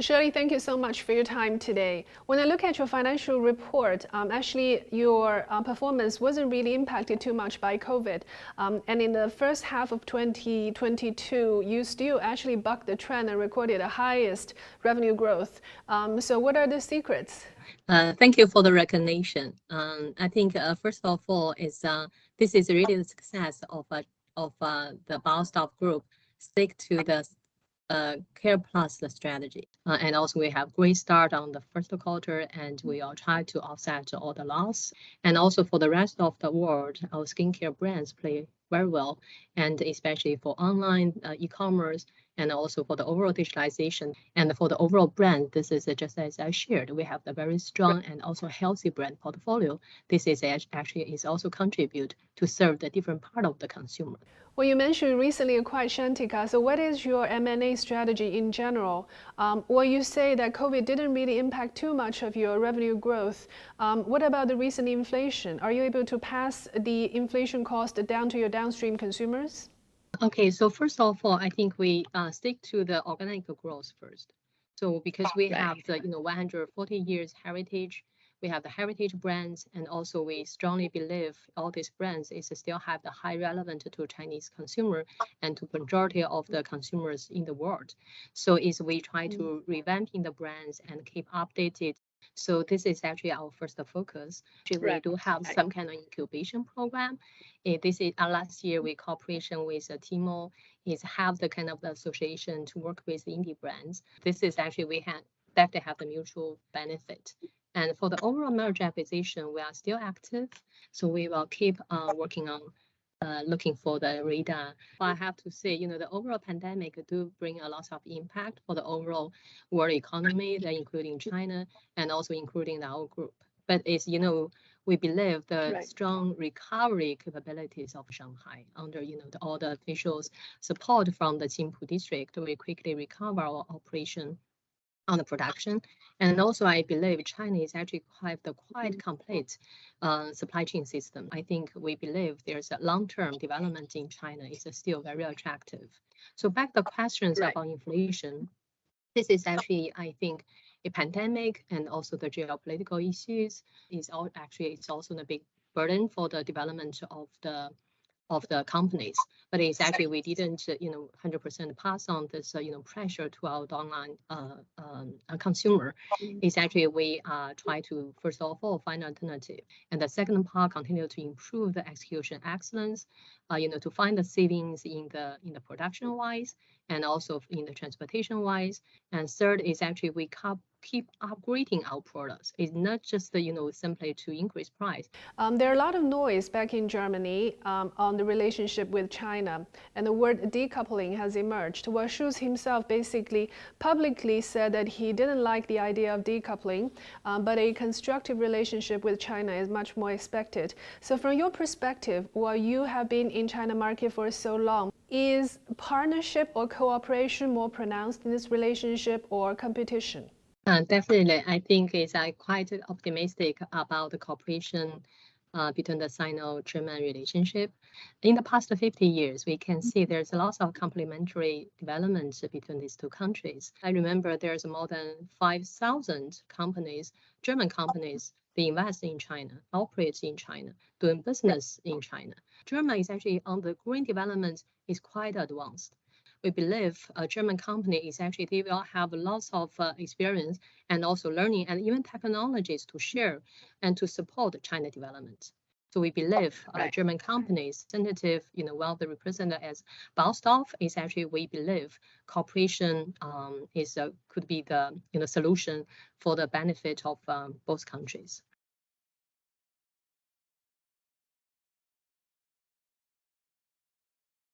Shirley, thank you so much for your time today. When I look at your financial report, actually your performance wasn't really impacted too much by COVID. And in the first half of 2022, you still actually bucked the trend and recorded the highest revenue growth. So what are the secrets? Thank you for the recognition. I think first of all is this is really the success of the Beiersdorf Group. Stick to the Care Plus strategy, and also we have great start on the first quarter, and we all try to offset all the loss. And also for the rest of the world, our skincare brands play very well, and especially for online e-commerce, and also for the overall digitalization and for the overall brand. This is just as I shared, we have the very strong and also healthy brand portfolio. This is actually is also contribute to serve the different part of the consumer. Well, you mentioned you recently acquired Shantika. So what is your M&A strategy in general? Well, you say that COVID didn't really impact too much of your revenue growth. What about the recent inflation? Are you able to pass the inflation cost down to your downstream consumers? Okay, so first of all, I think we stick to the organic growth first. So because we have the 140 years heritage, we have the heritage brands, and also we strongly believe all these brands is still have the high relevance to Chinese consumer and to majority of the consumers in the world. So is we try to revamping the brands and keep updated. So this is actually our first focus. Actually, we do have some kind of incubation program. This is last year we cooperation with Tmall is have the kind of the association to work with indie brands. This is actually we have definitely have the mutual benefit. And for the overall merger acquisition, we are still active. So we will keep working on looking for the radar. But I have to say, the overall pandemic do bring a lot of impact for the overall world economy, including China and also including our group. But it's, we believe the strong recovery capabilities of Shanghai under, all the officials support from the Qingpu district, we quickly recover our operation on the production. And also, I believe China is actually quite complete supply chain system. I think we believe there's a long-term development in China is still very attractive. So back the questions about inflation, this is actually, I think, a pandemic and also the geopolitical issues is all actually it's also a big burden for the development of the companies, but it's actually we didn't 100% pass on this pressure to our online consumer. It's actually we try to first of all find alternative, and the second part continue to improve the execution excellence, to find the savings in the production wise and also in the transportation wise. And third is actually we keep upgrading our products. It's not just simply to increase price. There are a lot of noise back in Germany on the relationship with China, and the word decoupling has emerged. Well, Schulz himself basically publicly said that he didn't like the idea of decoupling, but a constructive relationship with China is much more expected. So from your perspective, while you have been in China market for so long, is partnership or cooperation more pronounced in this relationship or competition? Definitely, I think it's quite optimistic about the cooperation between the Sino-German relationship. In the past 50 years, we can see there's a lot of complementary developments between these two countries. I remember there's more than 5,000 companies, German companies, they invest in China, operate in China, doing business in China. Germany is actually on the green development is quite advanced. We believe a German company is actually, they will have lots of experience and also learning and even technologies to share and to support China development. So we believe German companies, representative, well, the representative as Beiersdorf is actually, we believe cooperation could be the solution for the benefit of both countries.